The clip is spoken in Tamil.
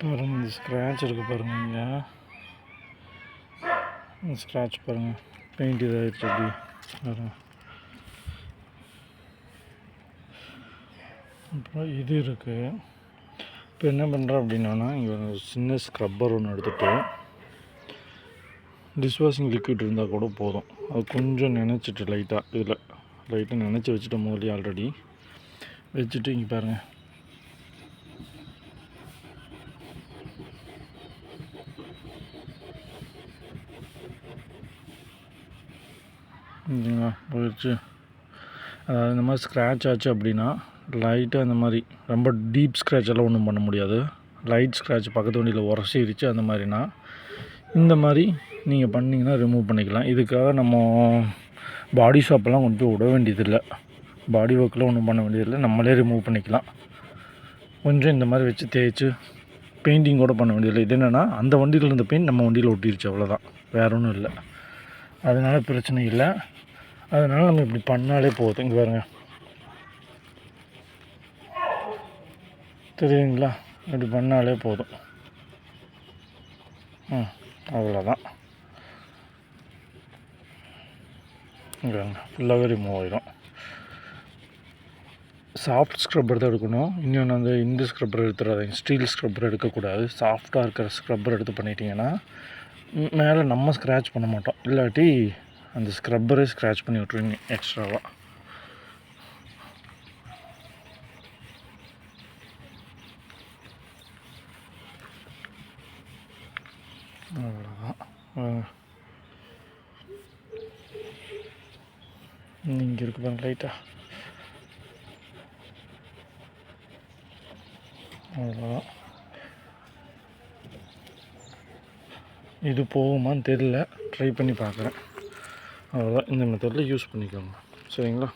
பாருங்கள், இந்த ஸ்க்ராட்ச் இருக்குது பாருங்கள். இங்கே இந்த ஸ்க்ராட்ச் பாருங்கள், பெயிண்ட் இதாகிடுச்சு அப்படி பாருங்கள். அப்புறம் இது இருக்குது. இப்போ என்ன பண்ணுறேன் அப்படின்னா, இங்கே ஒரு சின்ன ஸ்க்ரப்பர் ஒன்று எடுத்துகிட்டு டிஷ்வாஷிங் லிக்விட் இருந்தால் கூட போதும். அது கொஞ்சம் நினச்சிட்டு லைட்டாக நினச்சி வச்சுட்டோம் முதலே ஆல்ரெடி வச்சுட்டு இங்கே பாருங்கள். போயிடுச்சு. அதாவது இந்த மாதிரி ஸ்க்ராட்ச் ஆச்சு அப்படின்னா லைட்டாக இந்த மாதிரி ரொம்ப டீப் ஸ்க்ராட்ச் எல்லாம் ஒன்றும் பண்ண முடியாது. லைட் ஸ்க்ராட்ச் பக்கத்து வண்டியில் உரசிடுச்சு அந்த மாதிரினா இந்த மாதிரி நீங்கள் பண்ணிங்கன்னா ரிமூவ் பண்ணிக்கலாம். இதுக்காக நம்ம பாடி ஷாப்பெல்லாம் கொண்டு போய் விட வேண்டியதில்லை. பாடி ஒர்க்கெலாம் ஒன்றும் பண்ண வேண்டியதில்லை, நம்மளே ரிமூவ் பண்ணிக்கலாம். கொஞ்சம் இந்த மாதிரி வச்சு தேய்ச்சி பெயிண்டிங் கூட பண்ண வேண்டியதில்லை. இது என்னென்னா அந்த வண்டியில் இருந்த பெயிண்ட் நம்ம வண்டியில் ஒட்டிடுச்சு, அவ்வளோதான், வேறு ஒன்றும் இல்லை. அதனால் பிரச்சனை இல்லை. அதனால் நம்ம இப்படி பண்ணாலே போதும். இங்கே பாருங்க, தெரியுங்களா? இப்படி பண்ணாலே போதும். அவ்வளோதான். இங்கே ஃபுல்லாகவே ரிமூவ் ஆகிடும். சாஃப்ட் ஸ்க்ரப்பர் தான் எடுக்கணும். இன்னொன்று இந்த ஸ்க்ரப்பர் எடுத்துடாதீங்க, ஸ்டீல் ஸ்க்ரப்பர் எடுக்கக்கூடாது. சாஃப்டாக இருக்கிற ஸ்க்ரப்பர் எடுத்து பண்ணிட்டீங்கன்னா மேலே நம்ம ஸ்க்ராட்ச் பண்ண மாட்டோம். இல்லாட்டி அந்த ஸ்க்ரப்பரே ஸ்க்ராட்ச் பண்ணி விட்ருவீங்க எக்ஸ்ட்ராவாக. அவ்வளோதான். இங்கே இருக்கு பாருங்க லைட்டாக. அவ்வளோதான். இது போகுமான்னு தெரியல, ட்ரை பண்ணி பார்க்குறேன். அவ்வளோதான். இந்த மெத்தடில் யூஸ் பண்ணிக்கோங்க, சரிங்களா?